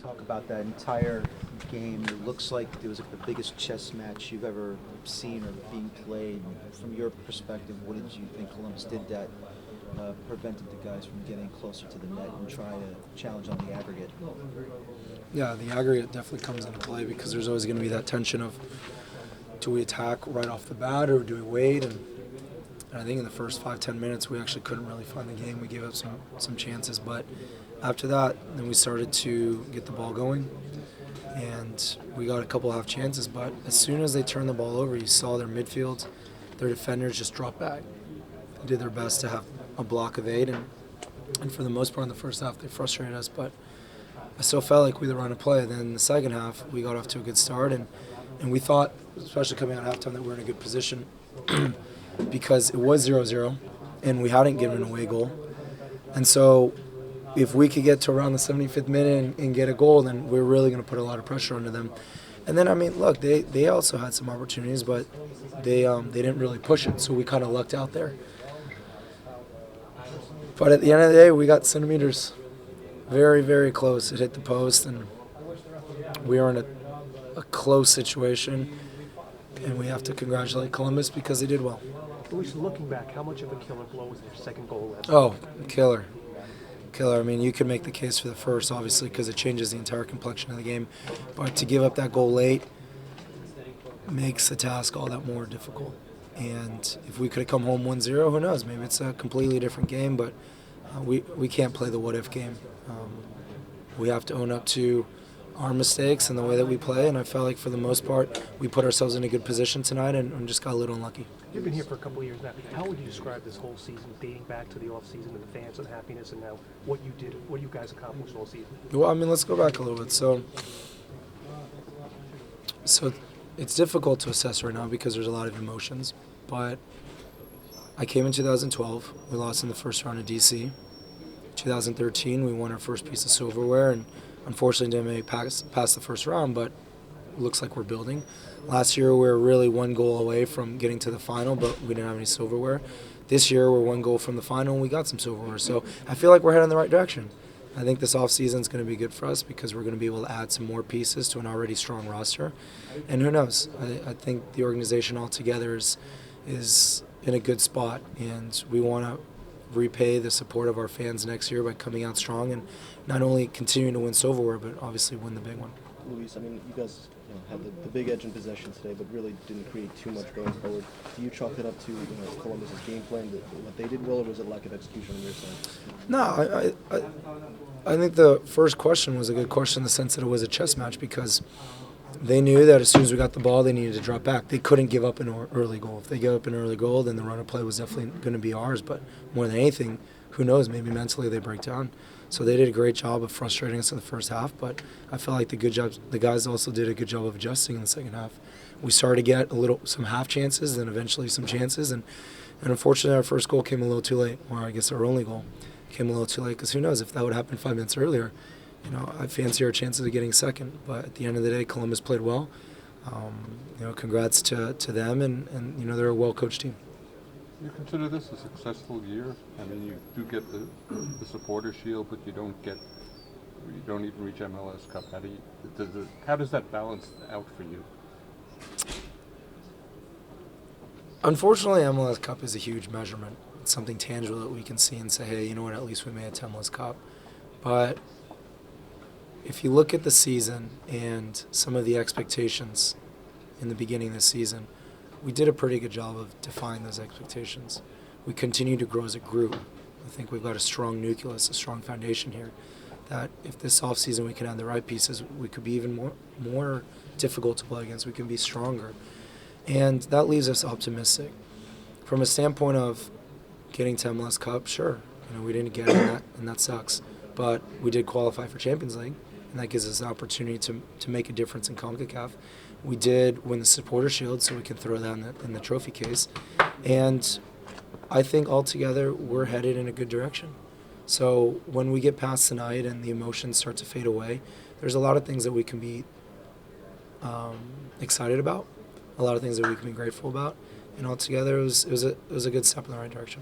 talk about that entire game. It looks like it was like the biggest chess match you've ever seen or being played. From your perspective, what did you think Columbus did that prevented the guys from getting closer to the net and try to challenge on the aggregate? Yeah, the aggregate definitely comes into play because there's always going to be that tension of, do we attack right off the bat or do we wait? And I think in the first 5-10 minutes we actually couldn't really find the game. We gave up some chances, but after that, then we started to get the ball going, and we got a couple half chances. But as soon as they turned the ball over, you saw their midfield, their defenders just drop back. They did their best to have a block of 8, and for the most part in the first half they frustrated us. But I still felt like we were on a play. Then in the second half, we got off to a good start, and we thought, especially coming out of halftime, that we were in a good position because it was 0-0, and we hadn't given an away goal. And so if we could get to around the 75th minute and get a goal, then we're really going to put a lot of pressure onto them. And then, I mean, look, they also had some opportunities, but they didn't really push it, so we kind of lucked out there. But at the end of the day, we got centimeters very, very close. It hit the post, and we were in a close situation, and we have to congratulate Columbus because they did well. Luis, looking back, how much of a killer blow was their second goal last Oh, killer. I mean, you could make the case for the first, obviously, because it changes the entire complexion of the game. But to give up that goal late makes the task all that more difficult. And if we could have come home 1-0, who knows? Maybe it's a completely different game, but we can't play the what-if game. We have to own up to our mistakes and the way that we play, and I felt like for the most part we put ourselves in a good position tonight and just got a little unlucky. You've been here for a couple of years now. How would you describe this whole season, dating back to the off-season and the fans and the happiness, and now what you guys accomplished all season? Well, I mean, let's go back a little bit. So it's difficult to assess right now because there's a lot of emotions, but I came in 2012. We lost in the first round of DC. 2013, we won our first piece of silverware, and unfortunately didn't make past the first round, but it looks like we're building. Last year we were really one goal away from getting to the final, but we didn't have any silverware. This year we're one goal from the final and we got some silverware. So I feel like we're heading in the right direction. I think this offseason is going to be good for us because we're going to be able to add some more pieces to an already strong roster. And who knows? I think the organization altogether is in a good spot, and we want to repay the support of our fans next year by coming out strong and not only continuing to win silverware, but obviously win the big one. Luis, I mean, you guys had the big edge in possession today, but really didn't create too much going forward. Do you chalk it up to Columbus's game plan, what they did well, or was it lack of execution on your side? No, I think the first question was a good question in the sense that it was a chess match because they knew that as soon as we got the ball, they needed to drop back. They couldn't give up an early goal. If they gave up an early goal, then the run of play was definitely going to be ours. But more than anything, who knows, maybe mentally they break down. So they did a great job of frustrating us in the first half, but I felt like the guys also did a good job of adjusting in the second half. We started to get some half chances, then eventually some chances, and unfortunately our first goal came a little too late, or I guess our only goal came a little too late, because who knows, if that would have happened 5 minutes earlier, I fancy our chances of getting second. But at the end of the day, Columbus played well. Congrats to them, and they're a well-coached team. You consider this a successful year? I mean, you do get the supporter shield, but you don't even reach MLS Cup. How does that balance out for you? Unfortunately, MLS Cup is a huge measurement. It's something tangible that we can see and say, hey, you know what, at least we made it to MLS Cup. But if you look at the season and some of the expectations in the beginning of the season, we did a pretty good job of defining those expectations. We continue to grow as a group. I think we've got a strong nucleus, a strong foundation here, that if this offseason we can add the right pieces, we could be even more difficult to play against. We can be stronger. And that leaves us optimistic. From a standpoint of getting to MLS Cup, sure, we didn't get it, and that sucks. But we did qualify for Champions League, and that gives us an opportunity to make a difference in CONCACAF. We did win the Supporter Shield, so we can throw that in the trophy case. And I think altogether we're headed in a good direction. So when we get past tonight and the emotions start to fade away, there's a lot of things that we can be excited about, a lot of things that we can be grateful about. And altogether it was a good step in the right direction.